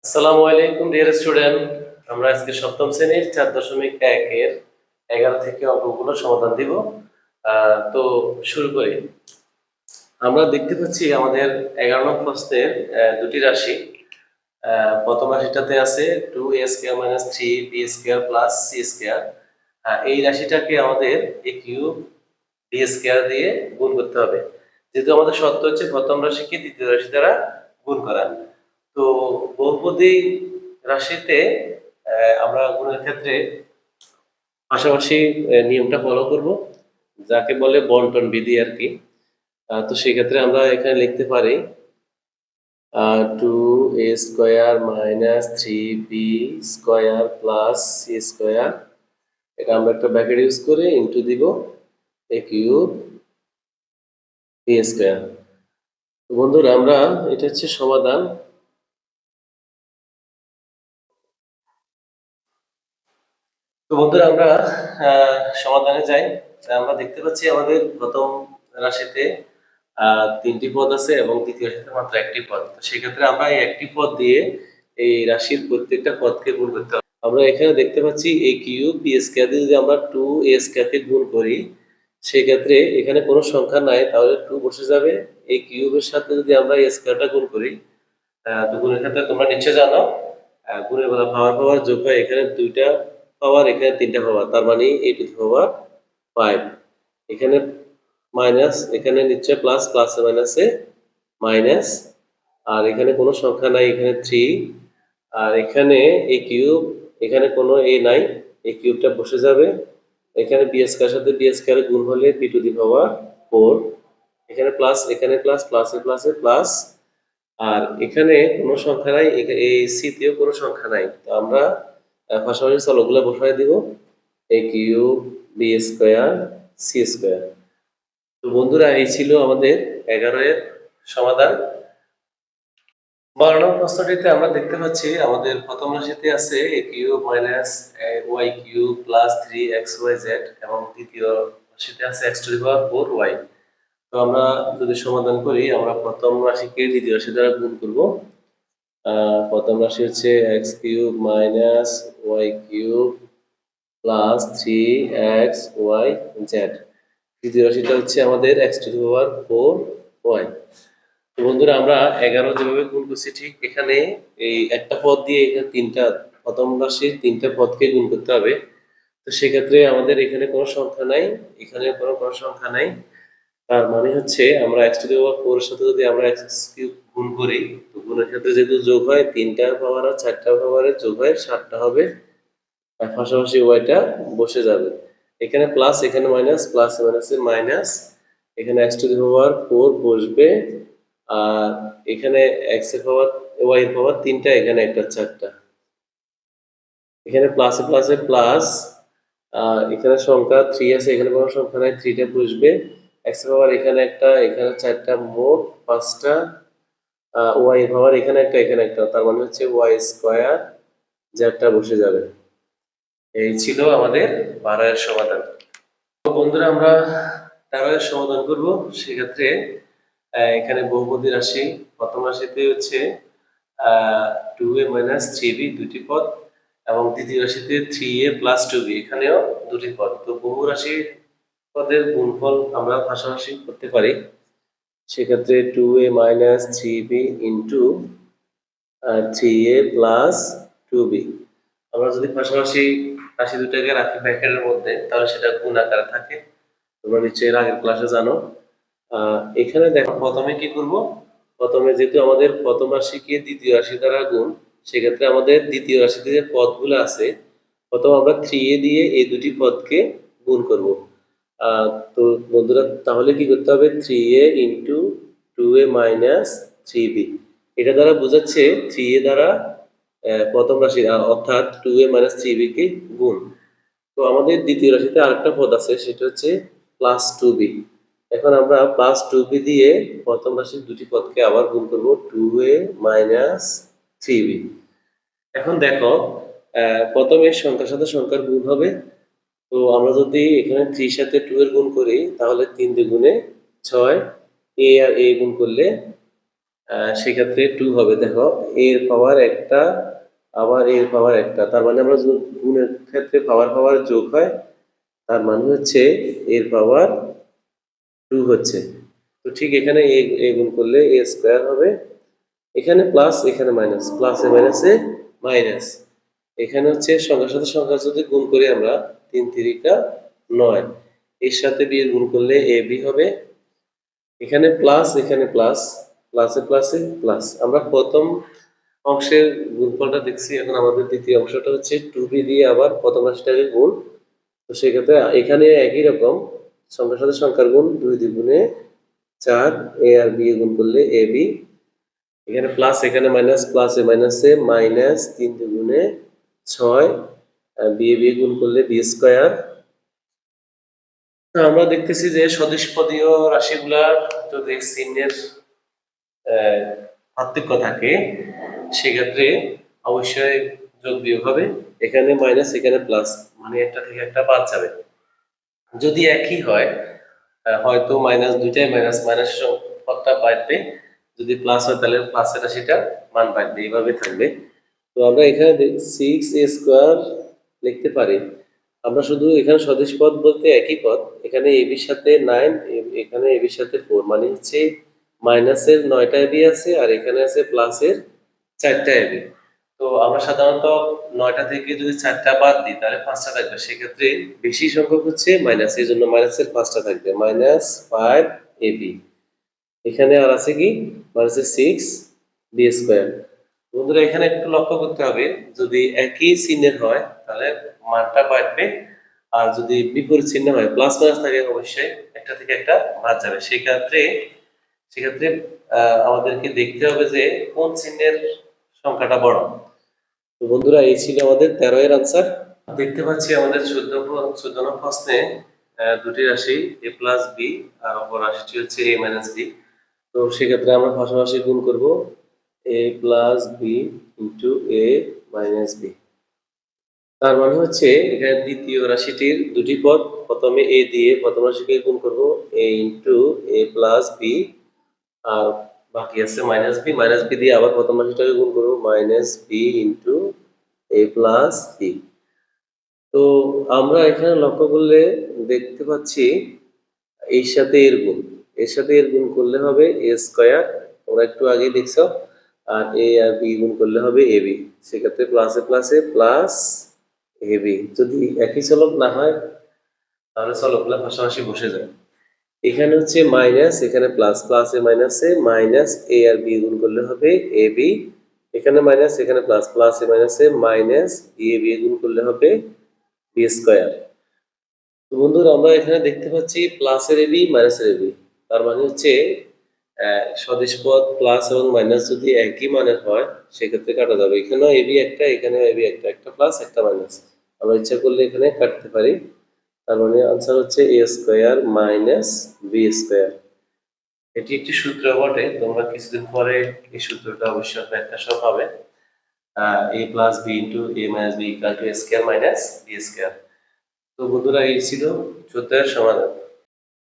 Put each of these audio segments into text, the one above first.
আসসালামু আলাইকুম dear student. আমরা আজকে সপ্তম শ্রেণীর 4.1 এর 11 থেকে অঙ্কগুলো সমাধান দিব। তো শুরু করি। আমরা দেখতে পাচ্ছি আমাদের 11 নং প্রশ্নের দুটি রাশি। প্রথম রাশিটাতে আছে 2a² - 3b² + c²। এই রাশিটাকে আমাদের a কিউব b² দিয়ে গুণ করতে হবে। যেহেতু আমাদের শর্ত হচ্ছে প্রথম রাশিকে দ্বিতীয় রাশি দ্বারা গুণ করা। তো বহুপদী রাশিতে আমরা গুণের ক্ষেত্রে পাশাপাশি নিয়মটা ফলো করব, যাকে বলে বন্টন বিধি আর কি। তো সেই ক্ষেত্রে আমরা এখানে লিখতে পারি 2a² - 3b² + c²। এটা আমরা একটা ব্র্যাকেট ইউজ করে ইনটু দিব a কিউব b²। তো বন্ধুরা আমরা এটা হচ্ছে সমাধান। তো বন্ধুরা আমরা সমাধানে যাই। আমরা দেখতে পাচ্ছি আমাদের প্রথম রাশিতে 3টি পদ আছে এবং দ্বিতীয় রাশিতে মাত্র একটি পদ। তো সেক্ষেত্রে আমরা এই একটি পদ দিয়ে এই রাশির প্রত্যেকটা পদকে গুণ করতে হবে। আমরা এখানে দেখতে পাচ্ছি a কিউব b² দিয়ে যদি আমরা 2a² কে গুণ করি, সেক্ষেত্রে এখানে কোনো সংখ্যা নাই, তাহলে 2 বসে যাবে। a কিউবের সাথে যদি আমরা a² গুণ করি, তো গুণের ক্ষেত্রে তোমরা নিচে জানো গুণের বেলা পাওয়ার যোগ হয়। এখানে 2টা পাওয়ার, এখানে 3টা পাওয়ার, তার মানে a⁵। এখানে মাইনাস, এখানে নিচে প্লাস, প্লাসে মাইনাসে মাইনাস, আর এখানে কোনো সংখ্যা নাই, এখানে 3। আর এখানে a কিউব, এখানে কোনো a নাই, a কিউবটা বসে যাবে। এখানে b² সাথে b² গুণ হলে b⁴। এখানে প্লাস, এখানে প্লাস, প্লাসে প্লাসে প্লাস, আর এখানে কোনো সংখ্যা নাই, এই সিতেও কোনো সংখ্যা নাই। তো আমরা পাশাপাশি চলকগুলো বসাই দিব a কিউব b² c²। তো বন্ধুরা এই ছিল আমাদের 11 এর সমাধান। 12 নং প্রশ্নটিতে আমরা দেখতে পাচ্ছি আমাদের প্রথম রাশিতে আছে a কিউব - y³ + 3xyz এবং দ্বিতীয় রাশিতে আছে x⁴y। তো আমরা যদি সমাধান করি, আমরা প্রথম রাশিকে দ্বিতীয় রাশি দ্বারা গুণ করব। প্রথম রাশি হচ্ছে x³ - y³ + 3xyz। দ্বিতীয় রাশিটা হচ্ছে আমাদের x⁴y। তো বন্ধুরা আমরা 11 যেভাবে গুণ করছি, ঠিক এখানে এই একটা পদ দিয়ে এখানে প্রথম রাশির 3টা পদকে গুণ করতে হবে। তো সেক্ষেত্রে আমাদের এখানে কোনো সংখ্যা নাই, এখানে কোনো সংখ্যা নাই, তার মানে হচ্ছে আমরা x⁴ এর সাথে যদি আমরা x³ গুণ করি, তো গুণের ক্ষেত্রে যেহেতু যোগ হয়, 3টা পাওয়ার আর 4টা পাওয়ারের যোগ হয় 7টা হবে। আর পাশাপাশি ওয়াইটা বসে যাবে। এখানে প্লাস, এখানে মাইনাস, প্লাস মাইনাসে মাইনাস, এখানে x⁴ বসবে। আর এখানে y এর পাওয়ার 3টা, এখানে একটা 4টা, এখানে প্লাসে প্লাসে প্লাস। এখানে সংখ্যা 3 আছে, এখানে কোনো সংখ্যা নাই, 3টা বসবে। x⁴ এখানে একটা, এখানে 4টা, মোট 5টা। y এর পাওয়ার এখানে একটা, এখানে একটা, তার মানে হচ্ছে y², যেটা বসে যাবে। এই ছিল আমাদের 12 এর সমাধান। তো বন্ধুরা আমরা 13 এর সমাধান করব। সেক্ষেত্রে এখানে বহুপদী রাশি, প্রথম রাশিতে হচ্ছে 2a - 3b দুটি পদ এবং দ্বিতীয় রাশিতে 3a + 2b, এখানেও দুটি পদ। তো বহু রাশি পদের গুণফল আমরা পাশাপাশি করতে পারি। সেক্ষেত্রে 2a - 3b into 3a + 2b। আমরা যদি পাশাপাশি রাশি দুটাকে রাখি ব্র্যাকেটের মধ্যে, তাহলে সেটা গুণ আকারে থাকে। তোমরা নিশ্চয়ই আগের ক্লাসে জানো। এখানে দেখো প্রথমে কি করব, প্রথমে যেহেতু আমাদের প্রথম রাশিকে দ্বিতীয় রাশি দ্বারা গুণ, সেক্ষেত্রে আমাদের দ্বিতীয় রাশিতে যে পদগুলো আছে, প্রথম আমরা 3a দিয়ে এই দুটি পদকে গুণ করব। তো বন্ধুরা তাহলে কি করতে হবে, 3a ইন্টু 2a - 3b। এটা দ্বারা বোঝাচ্ছে 3a দ্বারা প্রথম রাশি অর্থাৎ 2a - 3b কে গুণ। তো আমাদের দ্বিতীয় রাশিতে আরেকটা পদ আছে, সেটা হচ্ছে +2b। এখন আমরা +2b দিয়ে প্রথম রাশির দুটি পদকে আবার গুণ করব, 2a - 3b। এখন দেখো প্রথমে সংখ্যার সাথে সংখ্যার গুণ হবে। তো আমরা যদি এখানে 3 সাথে 2 এর গুণ করি, তাহলে 3 × 2 = 6। a আর a গুণ করলে সেক্ষেত্রে 2 হবে। দেখো এর পাওয়ার একটা, আবার এর পাওয়ার একটা, তার মানে আমরা গুণের ক্ষেত্রে পাওয়ার পাওয়ার যোগ হয়, তার মানে হচ্ছে এর পাওয়ার 2 হচ্ছে। তো ঠিক এখানে এ গুণ করলে এ স্কোয়ার হবে, এখানে প্লাস এখানে মাইনাস, প্লাসে মাইনাসে মাইনাস। এখানে হচ্ছে সংখ্যার সাথে সংখ্যা যদি গুণ করি আমরা, 3 3 9, এর সাথে বি এর গুণ করলে এ বি হবে, এখানে প্লাস এখানে প্লাস, প্লাসে প্লাসে প্লাস। আমরা প্রথম অংশের গুণফলটা দেখছি, এখন আমাদের দ্বিতীয় অংশটা হচ্ছে 2b দিয়ে আবার প্রথম রাশিটাকে গুণ। তো সেক্ষেত্রে এখানে একই রকম সংখ্যার সাথে সংখ্যার গুণ, 2 দ্বিগুণে 4, এ আর বি গুণ করলে এ বি, এখানে প্লাস এখানে মাইনাস, প্লাসে মাইনাসে মাইনাস, 3 দুগুণে 6, বি বি গুণ করলে বি স্কোয়ার। আমরা দেখতেছি যে সদিশপদীয় রাশিগুলার যদি চিহ্নের পার্থক্য থাকে, সেক্ষেত্রে অবশ্যই যোগ বিয়োগ হবে। এখানে মাইনাস এখানে প্লাস, মানে একটা থেকে একটা বাদ যাবে। যদি একই হয়, হয়তো মাইনাস দুইটাই মাইনাস, মাইনাসের পদটা বাড়বে, যদি প্লাস হয় তাহলে প্লাসের রাশিটা মান বাড়বে, এইভাবে থাকবে। তো আমরা এখানে 6a² লিখতে পারি। আমরা শুধু এখানে সদিশ পদ বলতে একই পদ, এখানে এ বির সাথে 9, এখানে এ বির সাথে 4, মানে হচ্ছে মাইনাসের 9টা এবি আছে আর এখানে আছে প্লাসের 4টা এবি। তো আমরা সাধারণত 9টা থেকে যদি 4টা বাদ দিই তাহলে 5টা থাকবে, সেক্ষেত্রে বেশি সংখ্যক হচ্ছে মাইনাস, এই জন্য মাইনাসের 5টা থাকবে, মাইনাস 5 এবি। এখানে আর আছে কি, মাইনাস 6 বি স্কোয়ার। বন্ধুরা এখানে একটু লক্ষ্য করতে হবে, যদি একই চিহ্নের হয় তাহলে মানটা বাড়বে, আর যদি বিপরীত চিহ্ন হয় প্লাস মাইনাস থাকে অবশ্যই একটা থেকে একটা বাদ যাবে। সেক্ষেত্রে আমাদেরকে দেখতে হবে যে কোন চিহ্নের সংখ্যাটা বড়। তো বন্ধুরা এই ছিল আমাদের 13 এর আনসার। দেখতে পাচ্ছি আমাদের 14 নং প্রশ্নে দুটি রাশি এ প্লাস বি আর অপর রাশিটি হচ্ছে এ মাইনাস বি। তো সেক্ষেত্রে আমরা পাশাপাশি গুণ করব এ plus B into A minus B. তার মানে হচ্ছে এখানে দ্বিতীয় রাশিটির দুটি পদ, প্রথমে এ দিয়ে প্রথম রাশিকে গুণ করব এ ইন্টু এ প্লাস বি, আর বাকি আছে মাইনাস বি দিয়ে আবার প্রথম রাশিটাকে গুণ করব minus B into A plus B. তো আমরা এখানে লক্ষ্য করলে দেখতে পাচ্ছি এর সাথে এর গুণ, এর সাথে এর গুণ করলে হবে এ স্কোয়ার, তোমরা একটু আগেই দেখছো, আর এ আর বি গুণ করলে হবে এ বি। সেক্ষেত্রে প্লাসে প্লাসে প্লাস এ বি। যদি একই চলক না হয় তাহলে চলকগুলো পাশাপাশি বসে যায়। এখানে হচ্ছে মাইনাস এখানে প্লাস, প্লাসে মাইনাসে মাইনাস এ আর বি গুণ করলে হবে এ বি। এখানে মাইনাস এখানে প্লাস, প্লাসে মাইনাসে মাইনাস বি এ বি গুণ করলে হবে বি স্কোয়ার। তো বন্ধুরা আমরা এখানে দেখতে পাচ্ছি প্লাসের এবি মাইনাসের এবি, তার মানে হচ্ছে সদিশ পদ প্লাস এবং মাইনাস যদি একই মানের হয় সেক্ষেত্রে কাটা যাবে। এখানেও এবি একটা, এখানেও এবি একটা, একটা প্লাস একটা মাইনাস, আমরা ইচ্ছা করলে এখানে কাটতে পারি। তার মানে আনসার হচ্ছে এ স্কোয়ার মাইনাস বি স্কোয়ার। এটি একটি সূত্র বটে, তোমরা কিছুদিন পরে এই সূত্রটা অবশ্যই ব্যাখ্যা সহ পাবে। A plus B into A minus B equal to A square minus B square. তো বন্ধুরা এই ছিল 14 এর সমাধান।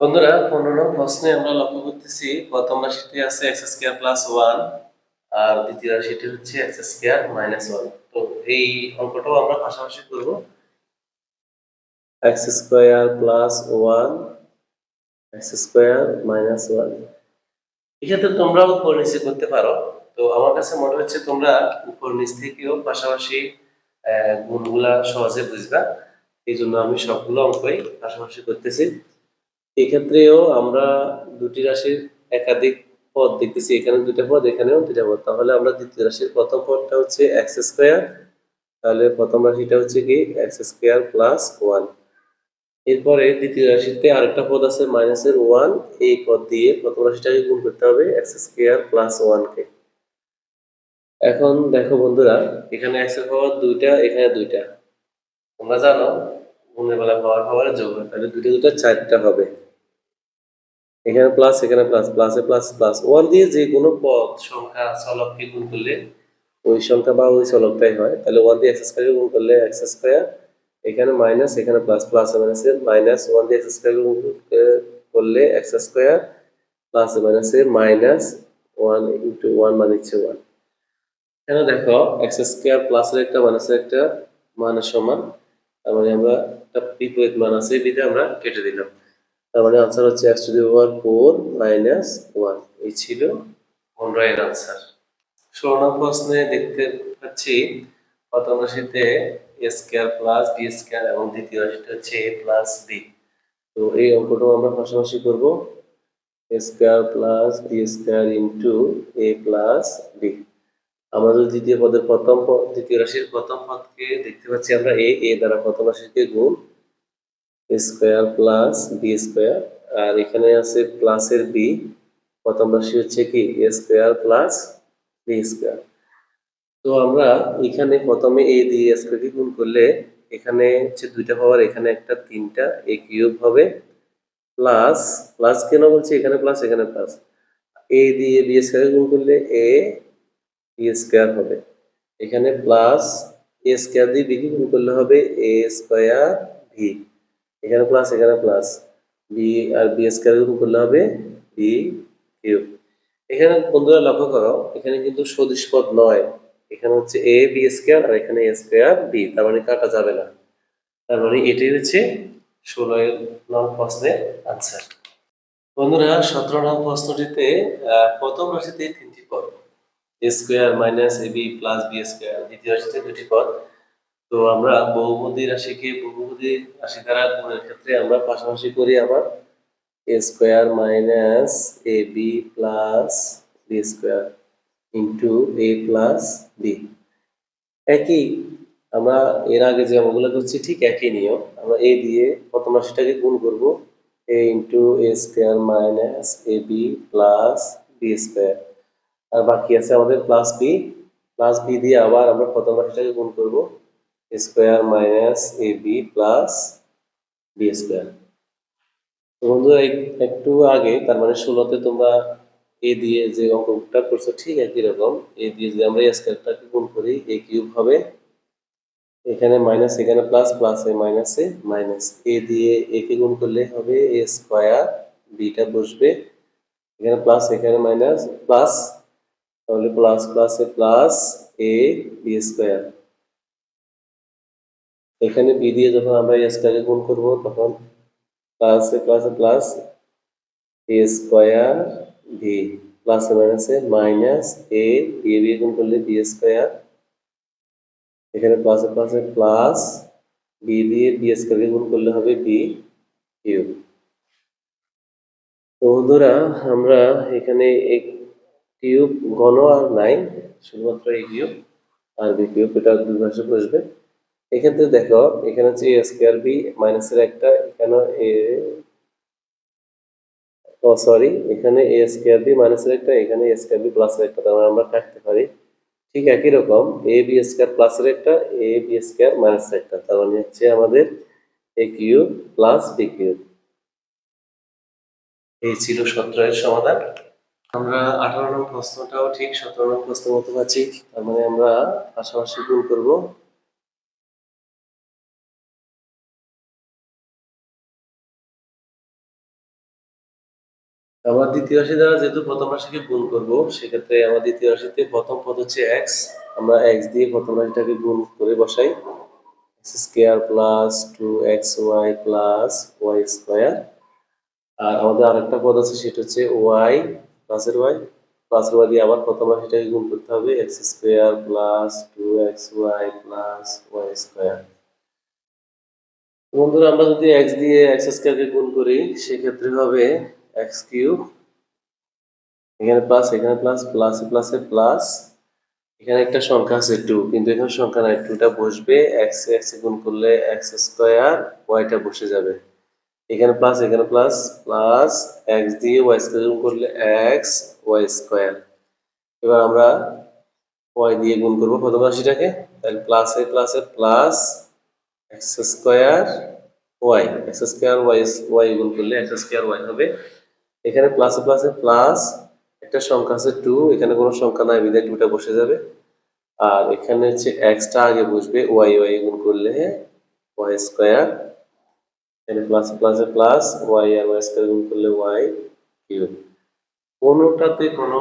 বন্ধুরা 15 নং প্রশ্নে আমরা লক্ষ্য করতেছি প্রথম রাশিটি আছে এক্স স্কোয়ার প্লাস 1 আর দ্বিতীয় রাশিটি হচ্ছে এক্স স্কোয়ার মাইনাস 1। তো এই অঙ্কটাও আমরা পাশাপাশি করব, x square plus 1 x square minus 1। এক্ষেত্রে তোমরাও উপর নিচে করতে পারো। তো আমার কাছে মনে হচ্ছে তোমরা উপর নিচ থেকেও পাশাপাশি গুণগুলা সহজে বুঝবা, এই জন্য আমি সবগুলো অঙ্কই পাশাপাশি করতেছি। এক্ষেত্রেও আমরা দুটি রাশির একাধিক পদ দেখতেছি, এখানে দুটো পদ এখানেও দুটো পদ, তাহলে আমরা দ্বিতীয় রাশির প্রথম পদটা হচ্ছে এক্স স্কোয়ার, তাহলে প্রথম রাশিটা হচ্ছে কি এক্স স্কোয়ার প্লাস 1। এরপরে দ্বিতীয় রাশিতে আরেকটা পদ আছে মাইনাসের 1, এই পদ দিয়ে প্রথম রাশিটাকে গুণ করতে হবে এক্স স্কোয়ার প্লাস 1 কে। এখন দেখো বন্ধুরা এখানে এক্স এর পাওয়ার দুইটা, এখানে দুইটা, তোমরা জানো গুণের বেলা পাওয়ার যোগ হয়, তাহলে দুটো দুটো 4টা হবে। এখানে প্লাস এখানে প্লাস, প্লাসে প্লাস প্লাস 1 দিয়ে যে কোনো পদ সংখ্যা চলককে গুণ করলে ওই সংখ্যা বা ওই চলকটাই হয়, তাহলে 1 দিয়ে এক্স স্কয়ার গুণ করলে এক্স স্কয়ার, এখানে মাইনাস এখানে প্লাস, প্লাস মাইনাসে মাইনাস, 1 দিয়ে এক্স স্কয়ার গুণ করলে এক্স স্কয়ার, প্লাস মাইনাসে মাইনাস 1 ইন্টু 1 মানে হচ্ছে 1। এখানে দেখো এক্স স্কোয়ার প্লাসের একটা মাইনাসের একটা মানের সমান, তার মানে আমরা একটা বিপরীত মান আছে বিধে আমরা কেটে দিলাম। তার মানে আনসার হচ্ছে x to the power 4 minus 1। এই ছিল 15 এর আনসার। 16 নং প্রশ্নে দেখতে পাচ্ছি প্রথম রাশিতে এ স্কোয়ার প্লাস বি স্কোয়ার এবং দ্বিতীয় রাশিটা হচ্ছে এ প্লাস বি। তো এই অঙ্কটাও আমরা পাশাপাশি করব, A square plus B square into A plus B. আমরা যদি দ্বিতীয় পদের দ্বিতীয় রাশির প্রথম পদকে দেখতে পাচ্ছি আমরা এ দ্বারা প্রথম রাশিকে গুণ এ স্কোয়ার প্লাস বি স্কোয়ার, আর এখানে আছে প্লাসের বি, প্রথম রাশি হচ্ছে কি এ স্কোয়ার প্লাস বি স্কোয়ার। তো আমরা এখানে প্রথমে এ দিয়ে স্কোয়ারকে গুণ করলে এখানে হচ্ছে দুইটা পাওয়ার, এখানে একটা তিনটা, এ কিউব হবে প্লাস, প্লাস কেন বলছি এখানে প্লাস এখানে প্লাস, এ দিয়ে বি স্কোয়ার গুণ করলে এ বি স্কোয়ার হবে, এখানে প্লাস এ স্কোয়ার দিয়ে বি গুণ করলে হবে এ স্কোয়ার ভি, এখানে প্লাস এখানে প্লাস, বি আর বি স্কোয়ার গুণ করলে হবে বি কিউব। এখানে বন্ধুরা লক্ষ্য করো এখানে কিন্তু সদিশ পদ নয়, এখানে হচ্ছে এ বি স্কোয়ার আর এখানে এ স্কোয়ার বি, তার মানে কাটা যাবে না। তার মানে এটাই হচ্ছে 16 নং প্রশ্নের আনসার। বন্ধুরা 17 নং প্রশ্নটিতে প্রথম রাশিতে 3টি পদ, এ square minus A B plus B square, দ্বিতীয় রাশিতে 2টি পদ। তো আমরা বহুপদী রাশিকে বহুপদী রাশি দ্বারা গুণের ক্ষেত্রে আমরা পাশাপাশি করি আবার, A square minus A B plus B square into A plus B. একই আমরা এর আগে যে অঙ্কগুলো করছি ঠিক একই নিয়ম, আমরা এ দিয়ে প্রথম রাশিটাকে গুণ করব, এ into A square minus A B plus B square, আর বাকি আছে আমাদের প্লাস বি দিয়ে আবার আমরা প্রথম রাশিটাকে গুণ করব, A square minus A B plus B square. তো বন্ধুরা একটু আগে তার মানে 16তে তোমরা এ দিয়ে যে অঙ্কটা করছো ঠিক একই রকম, এ দিয়ে যদি আমরা স্কোয়ারটাকে গুণ করি এ কিউব হবে, এখানে মাইনাস এখানে প্লাস, প্লাস এ মাইনাসে মাইনাস, এ দিয়ে এ কে গুণ করলে হবে এ স্কোয়ার, বিটা বসবে, এখানে প্লাস এখানে মাইনাস প্লাস, তাহলে প্লাস প্লাসে প্লাস এ বি স্কোয়ার, এখানে বি দিয়ে যখন আমরা এ স্কোয়ারকে গুণ করবো তখন প্লাসে প্লাসে প্লাস এ স্কোয়ার বি, প্লাসে মাইনাসে মাইনাস এ দিয়ে বি গুণ করলে বি স্কোয়ার, এখানে প্লাসে প্লাসে প্লাস বি দিয়ে বি স্কোয়ারকে গুণ করলে হবে বি কিউব। তো বন্ধুরা আমরা এখানে এই কিউব ঘন আর নাই, শুধুমাত্র এই কিউব আর বি কিউব, এটা দুই পাশে বসবে। এক্ষেত্রে দেখো এখানে হচ্ছে এ স্কোয়ার বি মাইনাসের একটা, এখানে এ ও সরি এখানে এ স্কোয়ার বি মাইনাসের একটা, এখানে এ স্কোয়ার বি প্লাসের একটা, তার মানে আমরা কাটতে পারি। ঠিক একই রকম এ বি স্কোয়ার প্লাসের একটা, এ বি স্কোয়ার মাইনাসের একটা, তার মানে হচ্ছে আমাদের এ কিউব প্লাস বি কিউব। এই ছিল 17 এর সমাধান। আমরা 18 নং প্রশ্নটাও ঠিক 17 নং প্রশ্নের মতো পাচ্ছি, তার মানে আমরা পাশাপাশি গুণ করব। আমার দ্বিতীয় রাশি দ্বারা যেহেতু প্রথম রাশিকে গুণ করব, সেক্ষেত্রে আমার দ্বিতীয় রাশিতে প্রথম পদ হচ্ছে এক্স, আমরা এক্স দিয়ে প্রথম রাশিটাকে গুণ করে বসাই, X square plus 2xy plus Y square, আর আমাদের আরেকটা পদ আছে সেটা হচ্ছে ওয়াই প্লাসের ওয়াই দিয়ে আবার প্রথম রাশিটাকে গুণ করতে হবে, x square plus 2xy plus Y square. বন্ধুরা আমরা যদি এক্স দিয়ে এক্স স্কোয়ারকে গুণ করি সেক্ষেত্রে হবে এক্স কিউব, এখানে প্লাস এখানে প্লাস, প্লাসে প্লাসে প্লাস, এখানে একটা সংখ্যা আছে 2 কিন্তু এখানে সংখ্যা নাই, 2টা বসবে, এক্স এক্স গুণ করলে এক্স স্কোয়ার, ওয়াইটা বসে যাবে, এখানে প্লাস প্লাস এক্স দিয়ে ওয়াই স্কোয়ার গুণ করলে এক্স ওয়াই স্কোয়ার। এবার আমরা ওয়াই দিয়ে গুণ করবো প্রথম রাশিটাকে, তাহলে প্লাসে প্লাসে plus x square y, x square y y গুণ করলে এক্স স্কোয়ার ওয়াই হবে, এখানে প্লাসে প্লাসে প্লাস একটা সংখ্যা আছে 2, এখানে কোনো সংখ্যা নাই বিধায় 2টা বসে যাবে, আর এখানে হচ্ছে এক্সটা আগে বসবে, ওয়াই ওয়াই গুণ করলে ওয়াই স্কোয়ার, এখানে প্লাসে প্লাসে প্লাস ওয়াই আর ওয়াই স্কোয়ার গুণ করলে ওয়াই কিউব। কোনোটাতে কোনো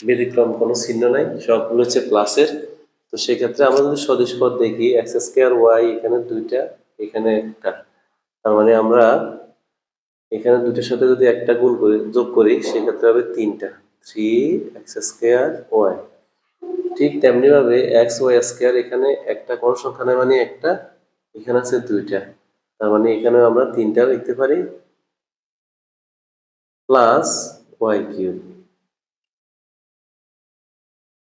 ব্যতিক্রম কোনো চিহ্ন নাই, সবগুলো হচ্ছে প্লাসের। তো সেক্ষেত্রে আমরা যদি সদিশ পদ দেখি এক্স স্কোয়ার ওয়াই এখানে দুইটা এখানে একটা, তার মানে আমরা এখানে দুইটার সাথে যদি একটা গুণ করি যোগ করি সেক্ষেত্রে হবে তিনটা, থ্রি এক্স স্কোয়ার ওয়াই। ঠিক তেমনি ভাবে এক্স ওয়াই স্কোয়ার এখানে একটা কোন সংখ্যা নেই মানে একটা, এখানে আছে দুইটা, তার মানে এখানে আমরা তিনটা লিখতে পারি প্লাস ওয়াই কিউব।